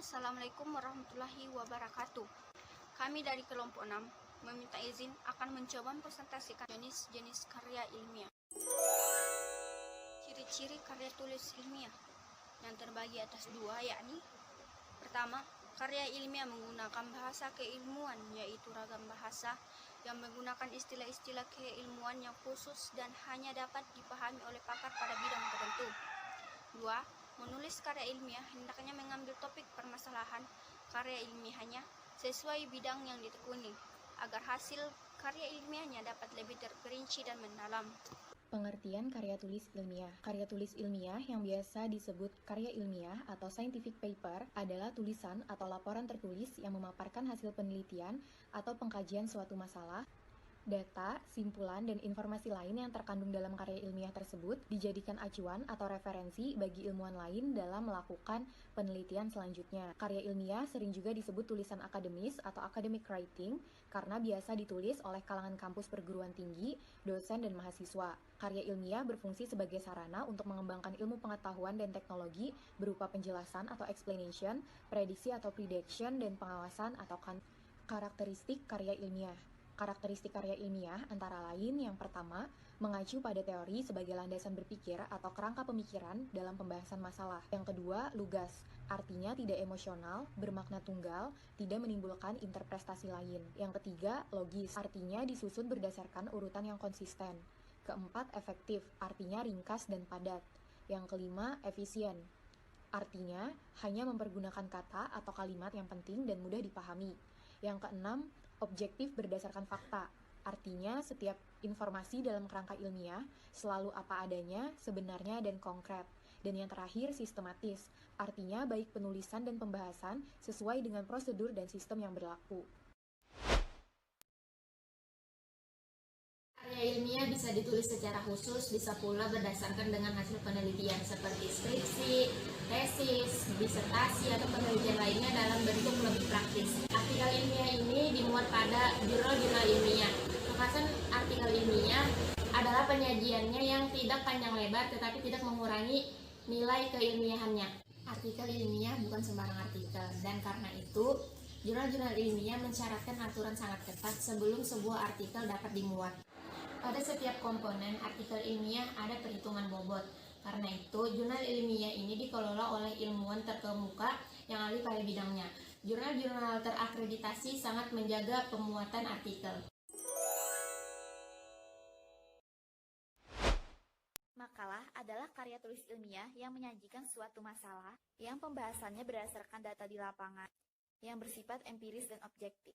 Assalamualaikum warahmatullahi wabarakatuh. Kami dari kelompok 6 meminta izin akan mencoba mempresentasikan jenis-jenis karya ilmiah. Ciri-ciri karya tulis ilmiah yang terbagi atas dua, yakni pertama, karya ilmiah menggunakan bahasa keilmuan, yaitu ragam bahasa yang menggunakan istilah-istilah keilmuan yang khusus dan hanya dapat dipahami oleh pakar pada bidang tertentu. Dua, menulis karya ilmiah hendaknya mengambil topik permasalahan karya ilmiahnya sesuai bidang yang ditekuni, agar hasil karya ilmiahnya dapat lebih terperinci dan mendalam. Pengertian karya tulis ilmiah. Karya tulis ilmiah yang biasa disebut karya ilmiah atau scientific paper adalah tulisan atau laporan tertulis yang memaparkan hasil penelitian atau pengkajian suatu masalah. Data, simpulan, dan informasi lain yang terkandung dalam karya ilmiah tersebut dijadikan acuan atau referensi bagi ilmuwan lain dalam melakukan penelitian selanjutnya. Karya ilmiah sering juga disebut tulisan akademis atau academic writing karena biasa ditulis oleh kalangan kampus perguruan tinggi, dosen, dan mahasiswa. Karya ilmiah berfungsi sebagai sarana untuk mengembangkan ilmu pengetahuan dan teknologi berupa penjelasan atau explanation, prediksi atau prediction, dan pengawasan atau karakteristik karya ilmiah. Karakteristik karya ilmiah antara lain yang pertama, mengacu pada teori sebagai landasan berpikir atau kerangka pemikiran dalam pembahasan masalah. Yang kedua, lugas, artinya tidak emosional, bermakna tunggal, tidak menimbulkan interpretasi lain. Yang ketiga, logis, artinya disusun berdasarkan urutan yang konsisten. Keempat, efektif, artinya ringkas dan padat. Yang kelima, efisien, artinya hanya mempergunakan kata atau kalimat yang penting dan mudah dipahami. Yang keenam, objektif berdasarkan fakta, artinya setiap informasi dalam kerangka ilmiah selalu apa adanya, sebenarnya, dan konkret. Dan yang terakhir, sistematis, artinya baik penulisan dan pembahasan sesuai dengan prosedur dan sistem yang berlaku. Karya ilmiah bisa ditulis secara khusus, bisa pula berdasarkan dengan hasil penelitian seperti skripsi, tesis, disertasi, atau penelitian lainnya dalam bentuk lebih praktis. Artikel ilmiah ini dimuat pada jurnal-jurnal ilmiah. Kekhasan artikel ilmiah adalah penyajiannya yang tidak panjang lebar tetapi tidak mengurangi nilai keilmiahannya. Artikel ilmiah bukan sembarang artikel, dan karena itu jurnal-jurnal ilmiah mensyaratkan aturan sangat ketat sebelum sebuah artikel dapat dimuat. Pada setiap komponen artikel ilmiah ada perhitungan bobot. Karena itu, jurnal ilmiah ini dikelola oleh ilmuwan terkemuka yang ahli pada bidangnya. Jurnal-jurnal terakreditasi sangat menjaga pemuatan artikel. Makalah adalah karya tulis ilmiah yang menyajikan suatu masalah yang pembahasannya berdasarkan data di lapangan, yang bersifat empiris dan objektif.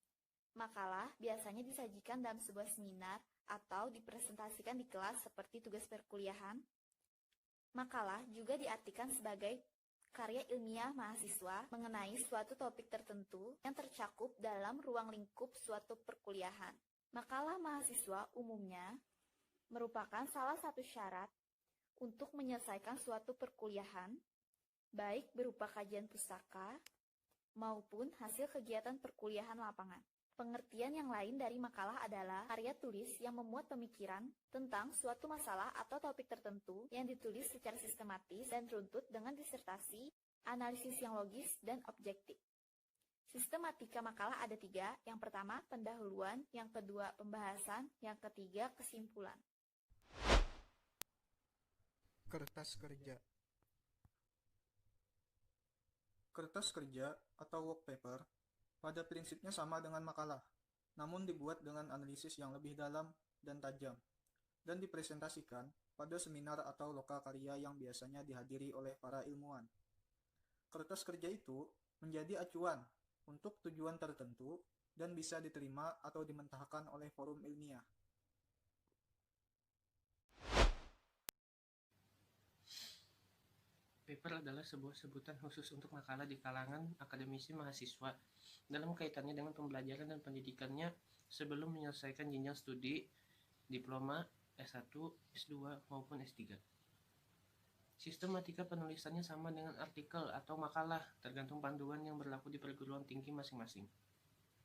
Makalah biasanya disajikan dalam sebuah seminar atau dipresentasikan di kelas seperti tugas perkuliahan. Makalah juga diartikan sebagai karya ilmiah mahasiswa mengenai suatu topik tertentu yang tercakup dalam ruang lingkup suatu perkuliahan. Makalah mahasiswa umumnya merupakan salah satu syarat untuk menyelesaikan suatu perkuliahan, baik berupa kajian pustaka maupun hasil kegiatan perkuliahan lapangan. Pengertian yang lain dari makalah adalah karya tulis yang memuat pemikiran tentang suatu masalah atau topik tertentu yang ditulis secara sistematis dan runtut dengan disertasi, analisis yang logis, dan objektif. Sistematika makalah ada 3, yang pertama pendahuluan, yang kedua pembahasan, yang ketiga kesimpulan. Kertas kerja. Kertas kerja atau work paper pada prinsipnya sama dengan makalah, namun dibuat dengan analisis yang lebih dalam dan tajam, dan dipresentasikan pada seminar atau lokakarya yang biasanya dihadiri oleh para ilmuwan. Kertas kerja itu menjadi acuan untuk tujuan tertentu dan bisa diterima atau dimentahkan oleh forum ilmiah. Paper adalah sebuah sebutan khusus untuk makalah di kalangan akademisi mahasiswa dalam kaitannya dengan pembelajaran dan pendidikannya sebelum menyelesaikan jenjang studi, diploma, S1, S2, maupun S3. Sistematika penulisannya sama dengan artikel atau makalah, tergantung panduan yang berlaku di perguruan tinggi masing-masing.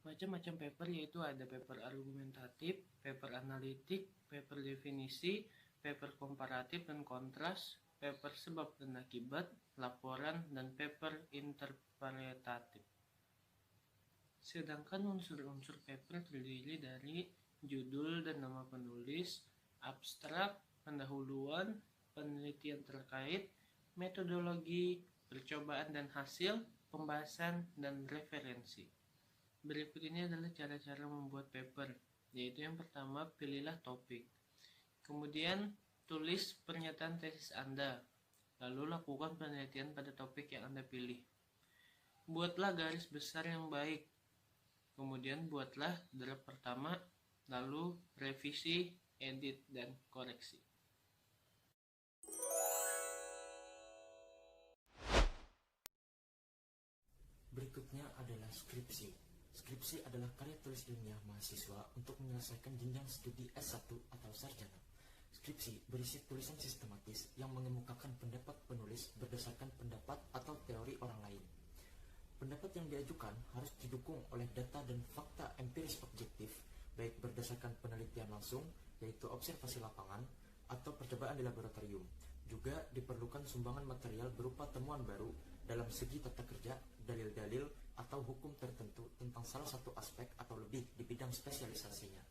Macam-macam paper yaitu ada paper argumentatif, paper analitik, paper definisi, paper komparatif dan kontras, paper sebab dan akibat, laporan, dan paper interpretatif. Sedangkan unsur-unsur paper terdiri dari judul dan nama penulis, abstrak, pendahuluan, penelitian terkait, metodologi, percobaan dan hasil, pembahasan, dan referensi. Berikut ini adalah cara-cara membuat paper, yaitu yang pertama, pilihlah topik. Kemudian, tulis pernyataan tesis Anda, lalu lakukan penelitian pada topik yang Anda pilih. Buatlah garis besar yang baik. Kemudian buatlah draft pertama, lalu revisi, edit, dan koreksi. Berikutnya adalah skripsi. Skripsi adalah karya tulis ilmiah mahasiswa untuk menyelesaikan jenjang studi S1 atau sarjana. Skripsi berisi tulisan sistematis yang mengemukakan pendapat penulis berdasarkan pendapat atau teori orang lain. Pendapat yang diajukan harus didukung oleh data dan fakta empiris objektif, baik berdasarkan penelitian langsung, yaitu observasi lapangan, atau percobaan di laboratorium. Juga diperlukan sumbangan material berupa temuan baru dalam segi tata kerja, dalil-dalil, atau hukum tertentu tentang salah satu aspek atau lebih di bidang spesialisasinya.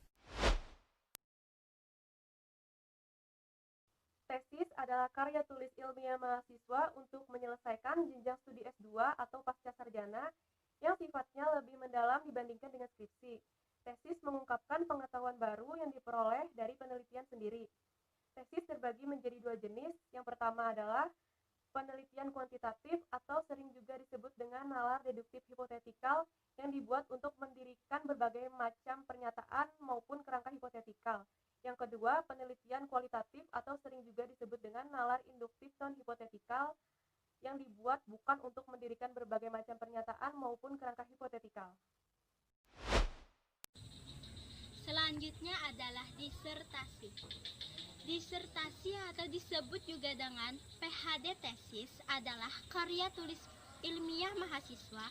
Tesis adalah karya tulis ilmiah mahasiswa untuk menyelesaikan jenjang studi S2 atau pasca sarjana yang sifatnya lebih mendalam dibandingkan dengan skripsi. Tesis mengungkapkan pengetahuan baru yang diperoleh dari penelitian sendiri. Tesis terbagi menjadi dua jenis. Yang pertama adalah penelitian kuantitatif atau sering juga disebut dengan nalar deduktif hipotetikal yang dibuat untuk mendirikan berbagai macam pernyataan maupun kerangka hipotetikal. Yang kedua, penelitian kualitatif atau sering juga disebut dengan nalar induktif non-hipotetikal yang dibuat bukan untuk mendirikan berbagai macam pernyataan maupun kerangka hipotetikal. Selanjutnya adalah disertasi. Disertasi atau disebut juga dengan PhD tesis adalah karya tulis ilmiah mahasiswa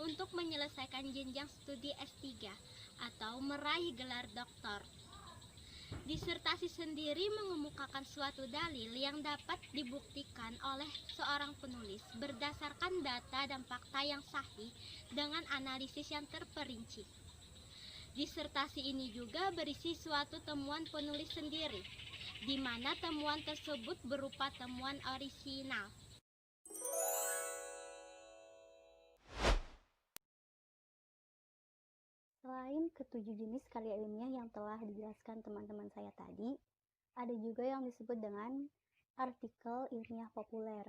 untuk menyelesaikan jenjang studi S3 atau meraih gelar doktor. Disertasi sendiri mengemukakan suatu dalil yang dapat dibuktikan oleh seorang penulis berdasarkan data dan fakta yang sahih dengan analisis yang terperinci. Disertasi ini juga berisi suatu temuan penulis sendiri, di mana temuan tersebut berupa temuan orisinal. Selain ketujuh jenis karya ilmiah yang telah dijelaskan teman-teman saya tadi, ada juga yang disebut dengan artikel ilmiah populer.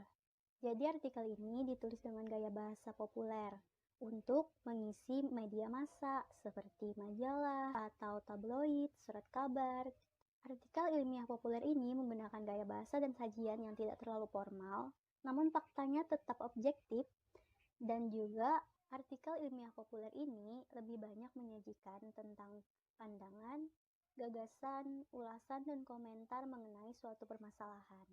Jadi artikel ini ditulis dengan gaya bahasa populer untuk mengisi media massa seperti majalah atau tabloid, surat kabar. Artikel ilmiah populer ini menggunakan gaya bahasa dan sajian yang tidak terlalu formal, namun faktanya tetap objektif, dan juga artikel ilmiah populer ini lebih banyak menyajikan tentang pandangan, gagasan, ulasan, dan komentar mengenai suatu permasalahan.